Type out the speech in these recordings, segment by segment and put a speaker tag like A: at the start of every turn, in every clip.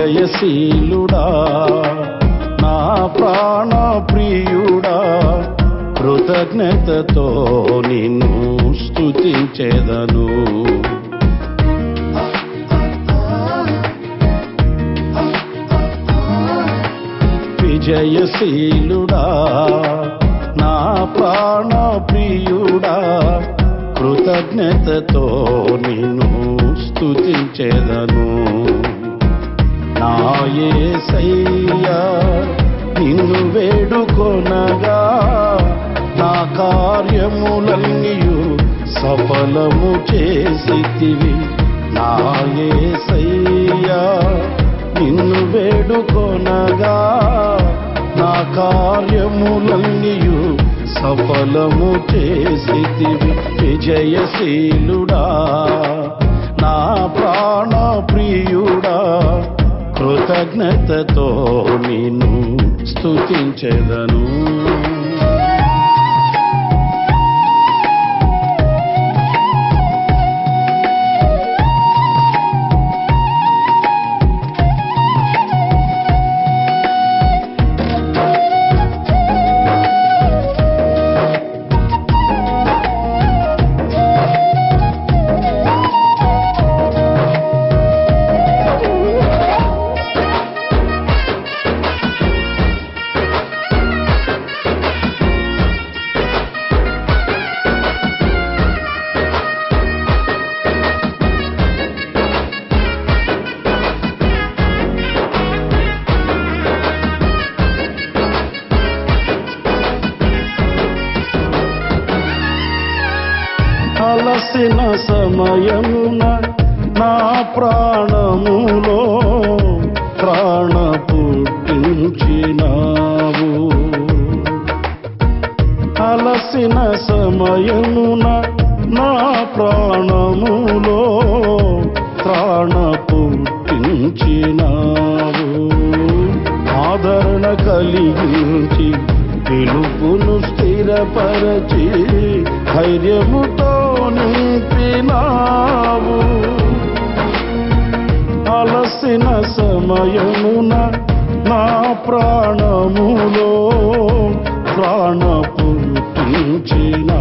A: విజయశీలుడా నా ప్రాణ ప్రియుడా, కృతజ్ఞతతో నిన్ను స్తుతించెదను. విజయశీలుడా నా ప్రాణ ప్రియుడా, కృతజ్ఞతతో నిన్ను స్తుతించెదను. నా యేసయ్యా నిన్ను వేడుకొనగా, నా కార్యములన్నీయు సఫలము చేసితివి. నా యేసయ్యా నిన్ను వేడుకొనగా, నా కార్యములన్నీయు సఫలము చేసితివి. విజయశీలుడా నా ప్రాణ ప్రియుడా, కృతజ్ఞతతో నిన్ను స్తుతించెదను. అలసిన సమయమున నా ప్రాణములో ప్రాణ పుట్టించినావు. అలసిన సమయమున నా ప్రాణములో ప్రాణ పుట్టించినావు. ఆదరణ కలిగించి పిలుపును స్థిరపరచి ధైర్యముతో నింపినావు. అలసిన సమయమున నా ప్రాణములో ప్రాణ పుట్టించినావు.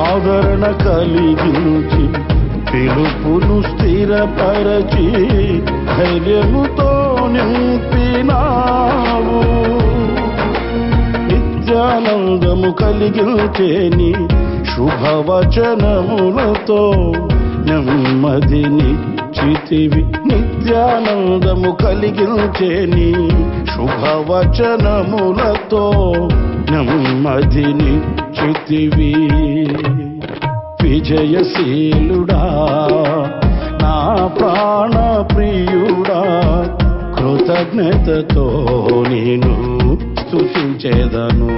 A: ఆదరణ కలిగించి పిలుపును స్థిరపరచి ధైర్యముతో నింపినావు. నిత్యానందము కలిగించేని శుభవచనములతో నెమ్మదినిచ్చితివి. నిత్యానందము కలిగించేని శుభవచనములతో నెమ్మదినిచ్చితివి. విజయశీలుడా నా ప్రాణ ప్రియుడా, కృతజ్ఞతతో నేను స్తుతించెదను.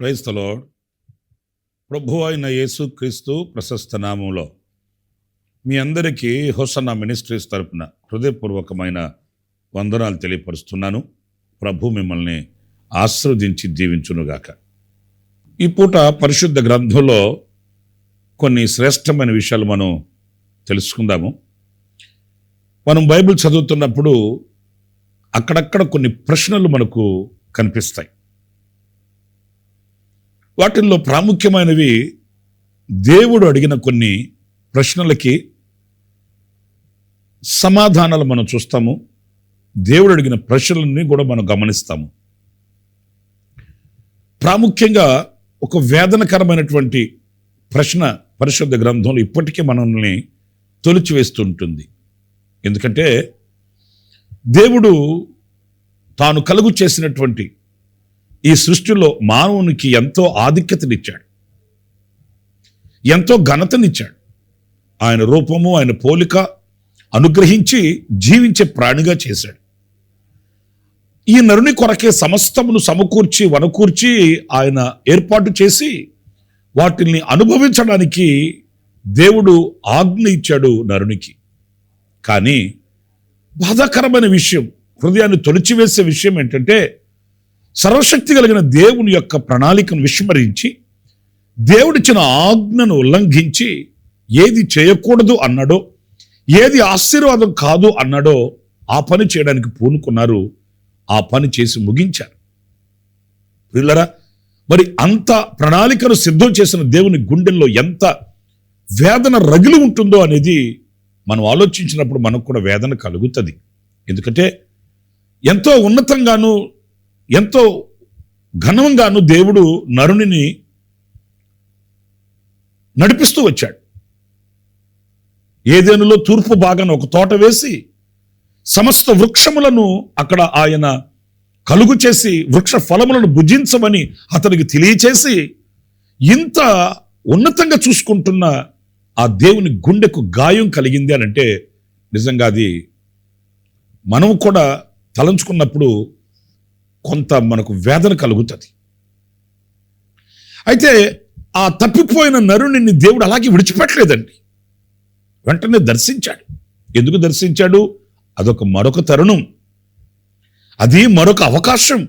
B: Praise the lord. ప్రభువు అయిన యేసుక్రీస్తు ప్రశస్త నామములో మీ అందరికీ హోసన్నా మినిస్ట్రీస్ తరపున హృదయపూర్వకమైన వందనాలు తెలియపరుస్తున్నాను. ప్రభు మిమ్మల్ని ఆశీర్వదించి దీవించునుగాక. ఈ పూట పరిశుద్ధ గ్రంథంలో కొన్ని శ్రేష్టమైన విషయాలు మనం తెలుసుకుందాము. మనం బైబిల్ చదువుతున్నప్పుడు అక్కడక్కడ కొన్ని ప్రశ్నలు మనకు కనిపిస్తాయి. వాటిల్లో ప్రాముఖ్యమైనవి దేవుడు అడిగిన కొన్ని ప్రశ్నలకి సమాధానాలు మనం చూస్తాము. దేవుడు అడిగిన ప్రశ్నలన్నీ కూడా మనం గమనిస్తాము. ప్రాముఖ్యంగా ఒక వేదనకరమైనటువంటి ప్రశ్న పరిశుద్ధ గ్రంథంలో ఇప్పటికీ మనల్ని తొలిచివేస్తుంటుంది. ఎందుకంటే దేవుడు తాను కలుగు చేసినటువంటి ఈ సృష్టిలో మానవునికి ఎంతో ఆధిక్యతనిచ్చాడు, ఎంతో ఘనతనిచ్చాడు. ఆయన రూపము ఆయన పోలిక అనుగ్రహించి జీవించే ప్రాణిగా చేశాడు. ఈ నరుని కొరకే సమస్తమును సమకూర్చి వనకూర్చి ఆయన ఏర్పాటు చేసి వాటిని అనుభవించడానికి దేవుడు ఆజ్ఞ ఇచ్చాడు నరునికి. కానీ బాధాకరమైన విషయం, హృదయాన్ని తొలిచివేసే విషయం ఏంటంటే, సర్వశక్తి కలిగిన దేవుని యొక్క ప్రణాళికను విస్మరించి దేవుడిచ్చిన ఆజ్ఞను ఉల్లంఘించి ఏది చేయకూడదు అన్నాడో, ఏది ఆశీర్వాదం కాదు అన్నాడో ఆ పని చేయడానికి పూనుకున్నారు. ఆ పని చేసి ముగించారు. పిల్లరా, మరి అంత ప్రణాళికను సిద్ధం చేసిన దేవుని గుండెల్లో ఎంత వేదన రగిలి ఉంటుందో అనేది మనం ఆలోచించినప్పుడు మనకు కూడా వేదన కలుగుతుంది. ఎందుకంటే ఎంతో ఉన్నతంగాను ఎంతో ఘనంగాను దేవుడు నరునిని నడిపిస్తూ వచ్చాడు. ఏదెనులో తూర్పు భాగాన ఒక తోట వేసి సమస్త వృక్షములను అక్కడ ఆయన కలుగు చేసి వృక్ష ఫలములను భుజించమని అతనికి తెలియచేసి ఇంత ఉన్నతంగా చూసుకుంటున్న ఆ దేవుని గుండెకు గాయం కలిగింది అని అంటే నిజంగా అది మనం కూడా తలంచుకున్నప్పుడు కొంత మనకు వేదన కలుగుతుంది. అయితే ఆ తప్పిపోయిన నరుని దేవుడు అలాగే విడిచిపెట్టలేదండి. వెంటనే దర్శించాడు. ఎందుకు దర్శించాడు? అదొక మరొక తరుణం, అది మరొక అవకాశం.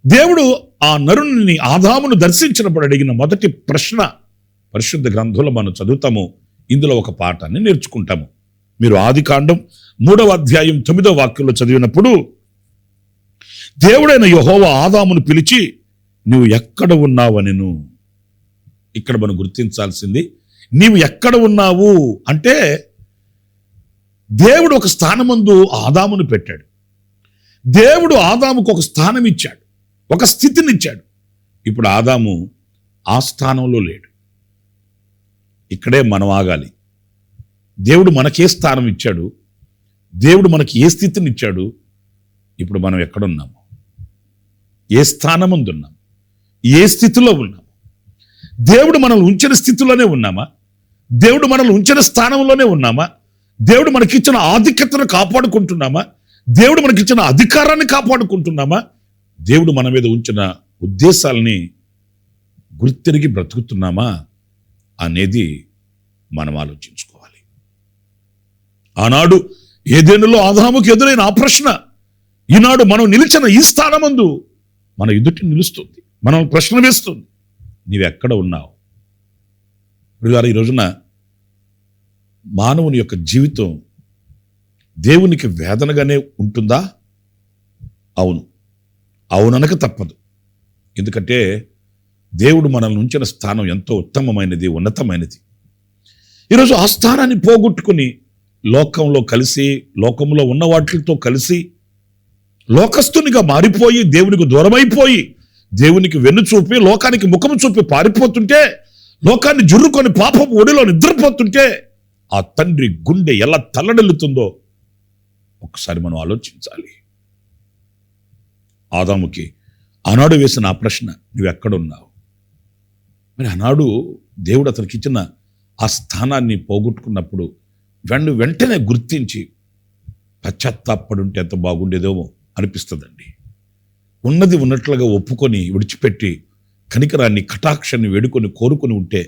B: దేవుడు ఆ నరుని ఆదామును దర్శించినప్పుడు అడిగిన మొదటి ప్రశ్న పరిశుద్ధ గ్రంథంలో మనం చదువుతాము. ఇందులో ఒక పాఠాన్ని నేర్చుకుంటాము. మీరు ఆదికాండం 3వ అధ్యాయం 9వ వాక్యంలో చదివినప్పుడు దేవుడైన యెహోవా ఆదామును పిలిచి నువ్వు ఎక్కడ ఉన్నావనెను. ఇక్కడ మనం గుర్తించాల్సింది, నీవు ఎక్కడ ఉన్నావు అంటే దేవుడు ఒక స్థానమందు ఆదామును పెట్టాడు. దేవుడు ఆదాముకు ఒక స్థానం ఇచ్చాడు, ఒక స్థితిని ఇచ్చాడు. ఇప్పుడు ఆదాము ఆ స్థానంలో లేడు. ఇక్కడే మనం ఆగాలి. దేవుడు మనకే స్థానం ఇచ్చాడు, దేవుడు మనకి ఏ స్థితిని ఇచ్చాడు. ఇప్పుడు మనం ఎక్కడున్నాము, ఏ స్థానం ముందు ఉన్నాం, ఏ స్థితిలో ఉన్నాము? దేవుడు మనల్ని ఉంచిన స్థితిలోనే ఉన్నామా? దేవుడు మనల్ని ఉంచిన స్థానంలోనే ఉన్నామా? దేవుడు మనకిచ్చిన ఆధిక్యతను కాపాడుకుంటున్నామా? దేవుడు మనకిచ్చిన అధికారాన్ని కాపాడుకుంటున్నామా? దేవుడు మన మీద ఉంచిన ఉద్దేశాలని గుర్తెరిగి బ్రతుకుతున్నామా అనేది మనం ఆలోచించుకోవాలి. ఆనాడు ఏదెనులో ఆదాముకు ఎదురైన ఆ ప్రశ్న ఈనాడు మనం నిలిచిన ఈ స్థానమందు మన ఎదుటి నిలుస్తుంది, మనం ప్రశ్న వేస్తుంది, నీవెక్కడ ఉన్నావు? ఈ రోజున మానవుని యొక్క జీవితం దేవునికి వేదనగానే ఉంటుందా? అవును, అవుననక తప్పదు. ఎందుకంటే దేవుడు మనల్ని ఉంచిన స్థానం ఎంతో ఉత్తమమైనది, ఉన్నతమైనది. ఈరోజు ఆ స్థానాన్ని పోగొట్టుకుని లోకంలో కలిసి, లోకంలో ఉన్న వాటితో కలిసి లోకస్తునిగా మారిపోయి దేవునికి దూరమైపోయి దేవునికి వెన్ను చూపి లోకానికి ముఖము చూపి పారిపోతుంటే, లోకాన్ని జుర్రుకొని పాపం ఒడిలో నిద్రపోతుంటే ఆ తండ్రి గుండె ఎలా తల్లడిల్లుతుందో ఒకసారి మనం ఆలోచించాలి. ఆదాముకి ఆనాడు వేసిన ఆ ప్రశ్న, నువ్వెక్కడున్నావు? మరి ఆనాడు దేవుడు అతనికి ఇచ్చిన ఆ స్థానాన్ని పోగొట్టుకున్నప్పుడు వెంటనే గుర్తించి పశ్చాత్తాపడుంటే ఎంత బాగుండేదేమో అనిపిస్తుందండి. ఉన్నది ఉన్నట్లుగా ఒప్పుకొని విడిచిపెట్టి కనికరాన్ని, కటాక్షాన్ని వేడుకొని కోరుకొని ఉంటే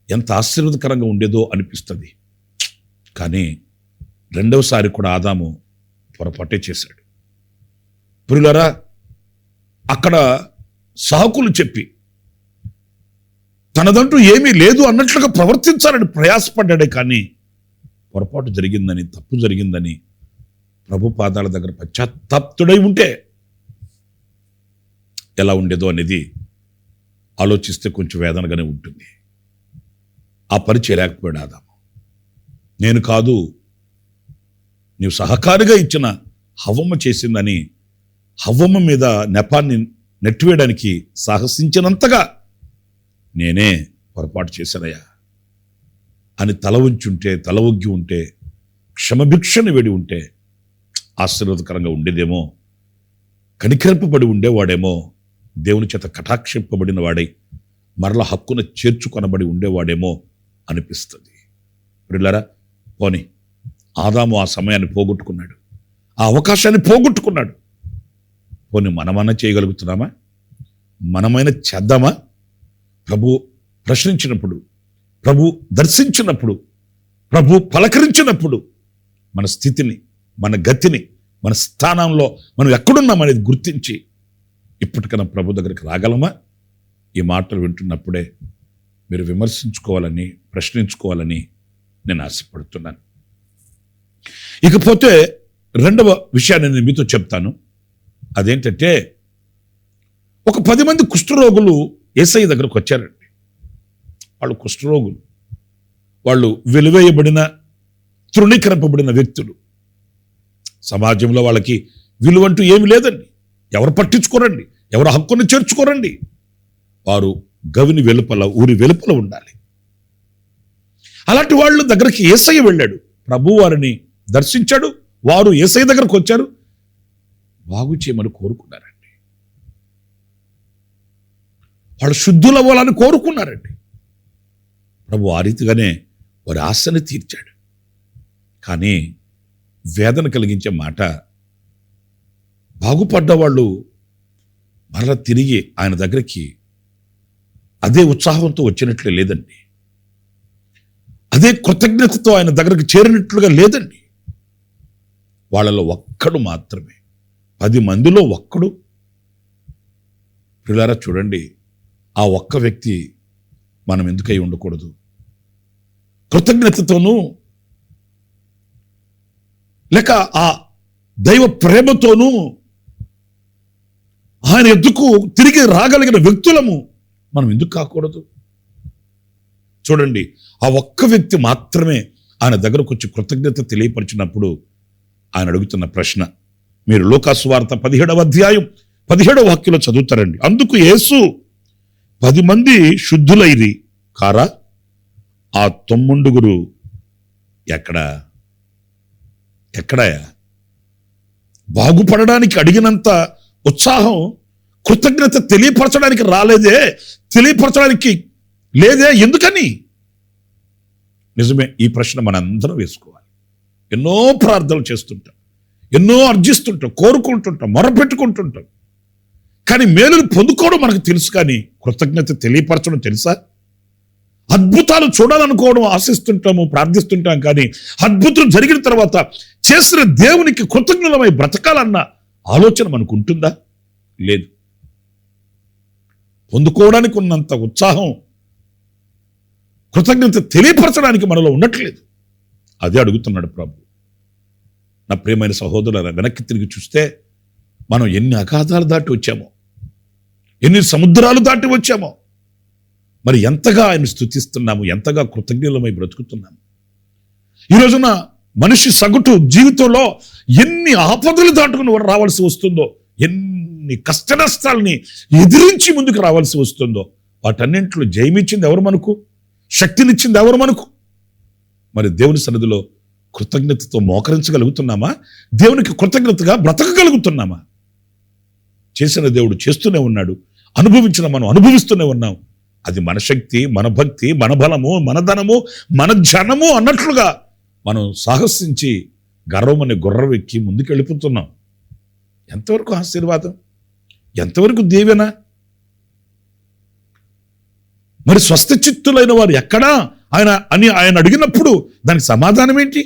B: ఎంత ఆశీర్వాదకరంగా ఉండేదో అనిపిస్తుంది. కానీ రెండవసారి కూడా ఆదాము పొరపాటే చేశాడు. ప్రియులారా, అక్కడ సాకులు చెప్పి తనదంటూ ఏమీ లేదు అన్నట్లుగా ప్రవర్తించాలని ప్రయాసపడ్డాడే. కానీ పొరపాటు జరిగిందని, తప్పు జరిగిందని ప్రభు పాదాల దగ్గర పశ్చాత్తాప్తుడై ఉంటే ఎలా ఉండేదో అనేది ఆలోచిస్తే కొంచెం వేదనగానే ఉంటుంది. ఆ పని చేయలేకపోయాడు ఆదాము. నేను కాదు, నీవు సహకారిగా ఇచ్చిన హవ్వమ్మ చేసిందని హవ్వమ్మ మీద నెపాన్ని నెట్టివేయడానికి సాహసించినంతగా నేనే పొరపాటు చేశానయ్యా అని తల ఉంచుంటే, తల ఒగ్గి ఉంటే, క్షమభిక్షను వేడి ఉంటే ఆశీర్వాదకరంగా ఉండేదేమో, కనికరింపబడి ఉండేవాడేమో, దేవుని చేత కటాక్షింపబడిన వాడై మరల హక్కున చేర్చుకొనబడి ఉండేవాడేమో అనిపిస్తుంది. ప్రియులారా, పోనీ ఆదాము ఆ సమయాన్ని పోగొట్టుకున్నాడు, ఆ అవకాశాన్ని పోగొట్టుకున్నాడు. పోనీ మనమన్నా చేయగలుగుతున్నామా? మనమైనా చేద్దామా? ప్రభు ప్రశ్నించినప్పుడు, ప్రభు దర్శించినప్పుడు, ప్రభు పలకరించినప్పుడు మన స్థితిని, మన గతిని, మన స్థానంలో మనం ఎక్కడున్నామనేది గుర్తించి ఇప్పటికైనా ప్రభు దగ్గరికి రాగలమా? ఈ మాటలు వింటున్నప్పుడే మీరు విమర్శించుకోవాలని, ప్రశ్నించుకోవాలని నేను ఆశపడుతున్నాను. ఇకపోతే రెండవ విషయాన్ని నేను మీతో చెప్తాను. అదేంటంటే, ఒక 10 మంది కుష్ఠరోగులు యేసయ్య దగ్గరకు వచ్చారండి. వాళ్ళు కుష్ఠరోగులు, వాళ్ళు వెలివేయబడిన, తృణీకరింపబడిన వ్యక్తులు. సమాజంలో వాళ్ళకి విలువంటూ ఏమి లేదండి. ఎవరు పట్టించుకోరండి, ఎవరు హక్కుని చేర్చుకోరండి. వారు గవిని వెలుపల, ఊరి వెలుపల ఉండాలి. అలాంటి వాళ్ళ దగ్గరికి యేసయ్య వెళ్ళాడు. ప్రభు వారిని దర్శించాడు. వారు యేసయ్య దగ్గరకు వచ్చారు, బాగు చేయమని కోరుకున్నారండి. వాళ్ళు శుద్ధులవ్వాలని కోరుకున్నారండి. ప్రభు ఆ రీతిగానే వారి ఆశని తీర్చాడు. కానీ వేదన కలిగించే మాట, బాగుపడ్డ వాళ్ళు మరలా తిరిగి ఆయన దగ్గరికి అదే ఉత్సాహంతో వచ్చినట్లే లేదండి. అదే కృతజ్ఞతతో ఆయన దగ్గరికి చేరినట్లుగా లేదండి. వాళ్ళలో ఒక్కడు మాత్రమే, 10 మందిలో ఒక్కడు. పిల్లారా చూడండి, ఆ ఒక్క వ్యక్తి మనం ఎందుకై ఉండకూడదు? కృతజ్ఞతతోనూ లేక ఆ దైవ ప్రేమతోనూ ఆయన ఎద్దుకు తిరిగి రాగలిగిన వ్యక్తులము మనం ఎందుకు కాకూడదు? చూడండి, ఆ ఒక్క వ్యక్తి మాత్రమే ఆయన దగ్గరకు వచ్చి కృతజ్ఞత తెలియపరిచినప్పుడు ఆయన అడుగుతున్న ప్రశ్న, మీరు లూకాసు వార్త 17వ అధ్యాయం 17వ వాక్యంలో చదువుతారండి. అందుకు యేసు 10 మంది శుద్ధులైరి కారా, ఆ 9 ఎక్కడా బాగుపడడానికి అడిగినంత ఉత్సాహం కృతజ్ఞత తెలియపరచడానికి రాలేదే, తెలియపరచడానికి లేదే, ఎందుకని? నిజమే, ఈ ప్రశ్న మనందరం వేసుకోవాలి. ఎన్నో ప్రార్థనలు చేస్తుంటాం, ఎన్నో అర్జిస్తుంటాం, కోరుకుంటుంటాం, మొరపెట్టుకుంటుంటాం. కానీ మేలులు పొందుకోవడం మనకు తెలుసు, కానీ కృతజ్ఞత తెలియపరచడం తెలుసా? అద్భుతాలు చూడాలనుకోవడం ఆశిస్తుంటాము, ప్రార్థిస్తుంటాం. కానీ అద్భుతం జరిగిన తర్వాత చేసిన దేవునికి కృతజ్ఞతమై బ్రతకాలన్న ఆలోచన మనకు ఉంటుందా? లేదు. పొందుకోవడానికి ఉన్నంత ఉత్సాహం కృతజ్ఞత తెలియపరచడానికి మనలో ఉండట్లేదు. అదే అడుగుతున్నాడు ప్రభు. నా ప్రియమైన సహోదరులారా, వెనక్కి తిరిగి చూస్తే మనం ఎన్ని అగాధాలు దాటి వచ్చామో, ఎన్ని సముద్రాలు దాటి వచ్చామో, మరి ఎంతగా ఆయన స్తుతిస్తున్నాము, ఎంతగా కృతజ్ఞతమై బ్రతుకుతున్నాము. ఈ రోజున మనిషి సగటు జీవితంలో ఎన్ని ఆపదలు దాటుకుని రావాల్సి వస్తుందో, ఎన్ని కష్ట నష్టాలని ఎదిరించి ముందుకు రావాల్సి వస్తుందో, వాటన్నింటిలో జయమిచ్చింది ఎవరు మనకు? శక్తినిచ్చింది ఎవరు మనకు? మరి దేవుని సన్నిధిలో కృతజ్ఞతతో మోకరించగలుగుతున్నామా? దేవునికి కృతజ్ఞతగా బ్రతకగలుగుతున్నామా? చేసిన దేవుడు చేస్తూనే ఉన్నాడు, అనుభవించిన మనం అనుభవిస్తూనే ఉన్నాం. అది మన శక్తి, మన భక్తి, మన బలము, మన ధనము, మన జనము అన్నట్లుగా మనం సాహసించి గర్వమని గుర్రవెక్కి ముందుకు వెళ్ళిపోతున్నాం. ఎంతవరకు ఆశీర్వాదం, ఎంతవరకు దీవెన? మరి స్వస్థచిత్తులైన వారు ఎక్కడా ఆయన అడిగినప్పుడు దానికి సమాధానం ఏంటి?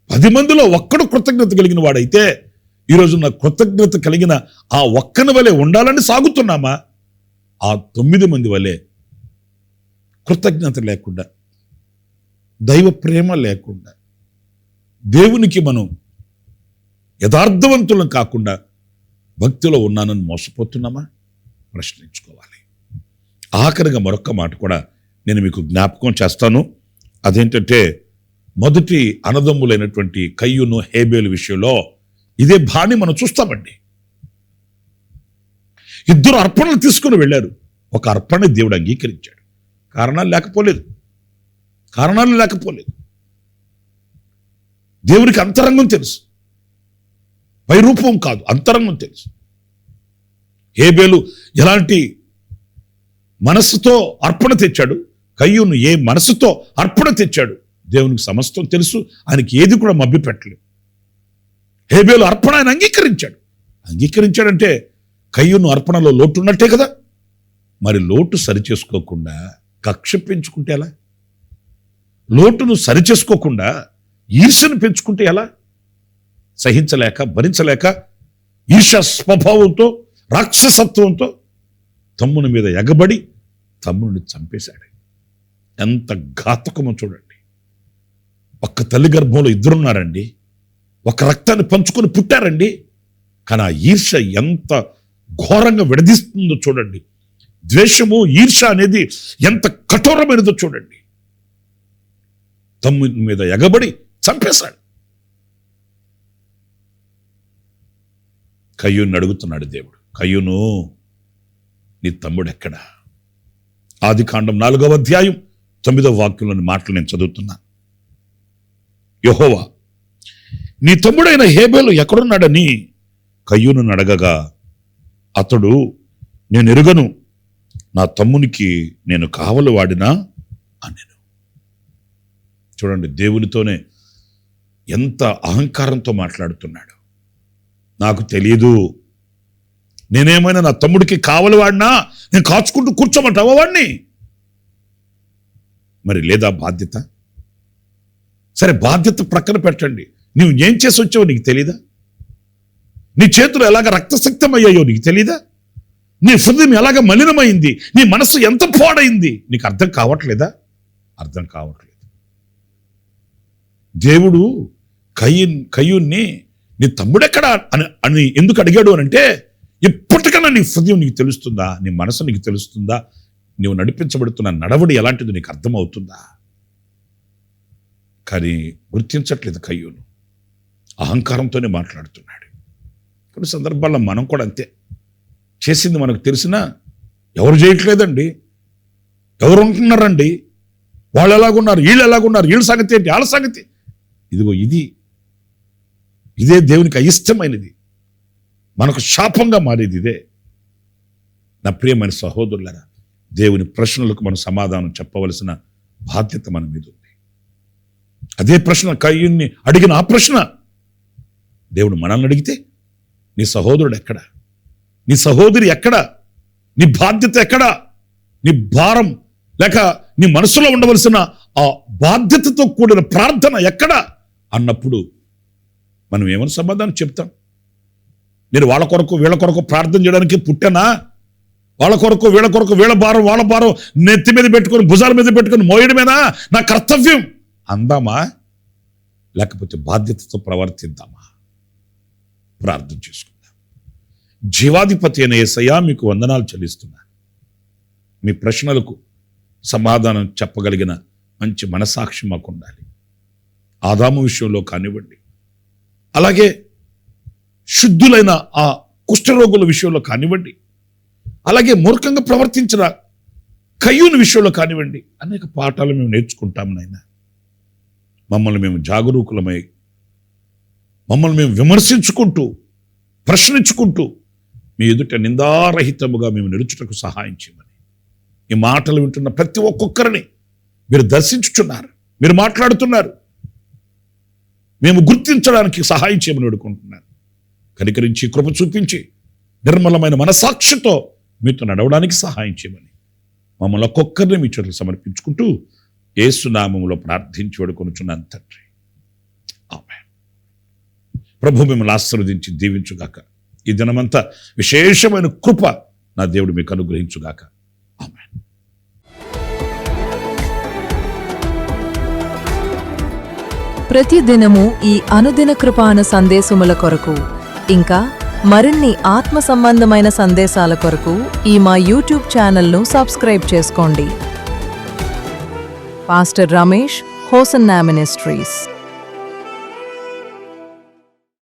B: 10 మందిలో ఒక్కడు కృతజ్ఞత కలిగిన వాడైతే ఈరోజు నా కృతజ్ఞత కలిగిన ఆ ఒక్కని వలె ఉండాలని సాగుతున్నామా? ఆ 9 మంది వలె కృతజ్ఞత లేకుండా, దైవ ప్రేమ లేకుండా, దేవునికి మనం యథార్థవంతులం కాకుండా భక్తిలో ఉన్నానని మోసపోతున్నామా? ప్రశ్నించుకోవాలి. ఆఖరిగా మరొక్క మాట కూడా నేను మీకు జ్ఞాపకం చేస్తాను. అదేంటంటే, మొదటి అన్నదమ్ములైనటువంటి కయ్యూను హేబేలు విషయంలో ఇదే బాణి మనం చూస్తామండి. ఇద్దరు అర్పణలు తీసుకుని వెళ్ళారు. ఒక అర్పణ దేవుడు అంగీకరించాడు. కారణాలు లేకపోలేదు. దేవునికి అంతరంగం తెలుసు, పైరూపం కాదు, అంతరంగం తెలుసు. హేబేలు ఎలాంటి మనస్సుతో అర్పణ తెచ్చాడు, కయ్యూను ఏ మనసుతో అర్పణ తెచ్చాడు, దేవునికి సమస్తం తెలుసు. ఆయనకి ఏది కూడా మభ్య పెట్టలేదు. హేబేలు అర్పణ ఆయన అంగీకరించాడంటే కయ్యూను అర్పణలో లోటు ఉన్నట్టే కదా. మరి లోటు సరిచేసుకోకుండా కక్ష పెంచుకుంటే ఎలా? లోటును సరిచేసుకోకుండా ఈర్ష్యను పెంచుకుంటే ఎలా? సహించలేక, భరించలేక ఈర్ష్య స్వభావంతో, రాక్షసత్వంతో తమ్ముని మీద ఎగబడి తమ్ముడిని చంపేశాడు. ఎంత ఘాతకమో చూడండి. ఒక్క తల్లి గర్భంలో ఇద్దరున్నారండి, ఒక రక్తాన్ని పంచుకొని పుట్టారండి. కానీ ఆ ఈర్ష ఎంత ఘోరంగా విడదీస్తుందో చూడండి. ద్వేషము, ఈర్ష అనేది ఎంత కఠోరమైనదో చూడండి. తమ్ముడి మీద ఎగబడి చంపేశాడు. కయ్యూని అడుగుతున్నాడు దేవుడు, కయ్యూను, నీ తమ్ముడు ఎక్కడా? ఆదికాండం 4వ అధ్యాయం 9వ వాక్యంలోని మాటలు నేను చదువుతున్నాను. యెహోవా, నీ తమ్ముడైన హేబేలు ఎక్కడున్నాడని కయ్యూను అడగగా అతడు, నేను ఎరుగను, నా తమ్మునికి నేను కావలి వాడినా అనెను. చూడండి, దేవునితోనే ఎంత అహంకారంతో మాట్లాడుతున్నాడు. నాకు తెలియదు, నేనేమైనా నా తమ్ముడికి కావలి వాడినా నేను కాచుకుంటూ కూర్చోమంటావా వాడిని? మరి లేదా బాధ్యత? సరే, బాధ్యత ప్రక్కన పెట్టండి. నువ్వు ఏం చేసి వచ్చావో నీకు తెలీదా? నీ చేతులు ఎలాగ రక్తశక్తమయ్యాయో నీకు తెలీదా? నీ హృదయం ఎలాగ మలినమైంది, నీ మనస్సు ఎంత పాడైంది నీకు అర్థం కావట్లేదా? అర్థం కావట్లేదు. దేవుడు కయ్యూన్ని నీ తమ్ముడెక్కడా అని ఎందుకు అడిగాడు అని అంటే, ఇప్పటికన్నా నీ హృదయం నీకు తెలుస్తుందా? నీ మనసు నీకు తెలుస్తుందా? నువ్వు నడిపించబడుతున్న నడవడి ఎలాంటిది నీకు అర్థమవుతుందా? కానీ గుర్తించట్లేదు కయ్యూను. అహంకారంతోనే మాట్లాడుతున్నాడు. కొన్ని సందర్భాల్లో మనం కూడా అంతే. చేసింది మనకు తెలిసినా ఎవరు చేయట్లేదండి, ఎవరు ఉంటున్నారండి, వాళ్ళు ఎలాగున్నారు, వీళ్ళు ఎలాగున్నారు, వీళ్ళ సంగతి ఏంటి, వాళ్ళ సంగతి. ఇదిగో ఇదే దేవునికి అయిష్టమైనది, మనకు శాపంగా మారేది ఇదే. నా ప్రియమైన సహోదరులారా, దేవుని ప్రశ్నలకు మనం సమాధానం చెప్పవలసిన బాధ్యత మన మీద ఉంది. అదే ప్రశ్న కయ్యూన్ని అడిగిన ఆ ప్రశ్న దేవుడు మనల్ని అడిగితే, నీ సహోదరుడు ఎక్కడా? నీ సహోదరి ఎక్కడా? నీ బాధ్యత ఎక్కడా? నీ భారం లేక నీ మనసులో ఉండవలసిన ఆ బాధ్యతతో కూడిన ప్రార్థన ఎక్కడా అన్నప్పుడు మనం ఏమని సమాధానం చెప్తాం? నేను వాళ్ళ కొరకు వీళ్ళ కొరకు ప్రార్థన చేయడానికి పుట్టానా? వాళ్ళ కొరకు వీళ్ళ కొరకు వీళ్ళ భారం వాళ్ళ భారం నెత్తి మీద పెట్టుకొని భుజాల మీద పెట్టుకొని మోయడమేనా నా కర్తవ్యం అందామా? లేకపోతే బాధ్యతతో ప్రవర్తిద్దామా? ప్రార్థన చేసుకుందాం. జీవాధిపతి అయిన యేసయ్యా, మీకు వందనాలు చెల్లిస్తున్నా. మీ ప్రశ్నలకు సమాధానం చెప్పగలిగిన మంచి మనసాక్షి మాకు ఉండాలి. ఆదాము విషయంలో కానివ్వండి, అలాగే శుద్ధులైన ఆ కుష్ఠరోగుల విషయంలో కానివ్వండి, అలాగే మూర్ఖంగా ప్రవర్తించిన కయ్యూని విషయంలో కానివ్వండి, అనేక పాఠాలు మేము నేర్చుకుంటాం నాయనా. మమ్మల్ని మేము జాగరూకులమై, మమ్మల్ని మేము విమర్శించుకుంటూ, ప్రశ్నించుకుంటూ మీ ఎదుట నిందారహితముగా మేము నిలుచుటకు సహాయం చేయమని, ఈ మాటలు వింటున్న ప్రతి ఒక్కొక్కరిని మీరు దర్శించుచున్నారు, మీరు మాట్లాడుతున్నారు, మేము గుర్తించడానికి సహాయం చేయమని వేడుకుంటున్నాను. కనికరించి కృప చూపించి నిర్మలమైన మనసాక్షితో మీతో నడవడానికి సహాయం చేయమని మమ్మల్ని ఒక్కొక్కరిని మీ చేతులకు సమర్పించుకుంటూ యేసు నామములో ప్రార్థించి వేడుకొనుచున్నాను తండ్రి. ఆమేన్. ప్రభు మిమ్మల్ని ఆశీర్వదించి దీవించుగాక. ఈ దినమంతా విశేషమైన కృప నా దేవుడు మీకు అనుగ్రహించుగాక. ఆమేన్.
C: ప్రతి దినము ఈ అనుదిన కృపాను సందేశముల కొరకు, ఇంకా మరిన్ని ఆత్మ సంబంధమైన సందేశాల కొరకు ఈ మా యూట్యూబ్ ఛానల్ను సబ్స్క్రైబ్ చేసుకోండి. Pastor Ramesh, hosanna ministries.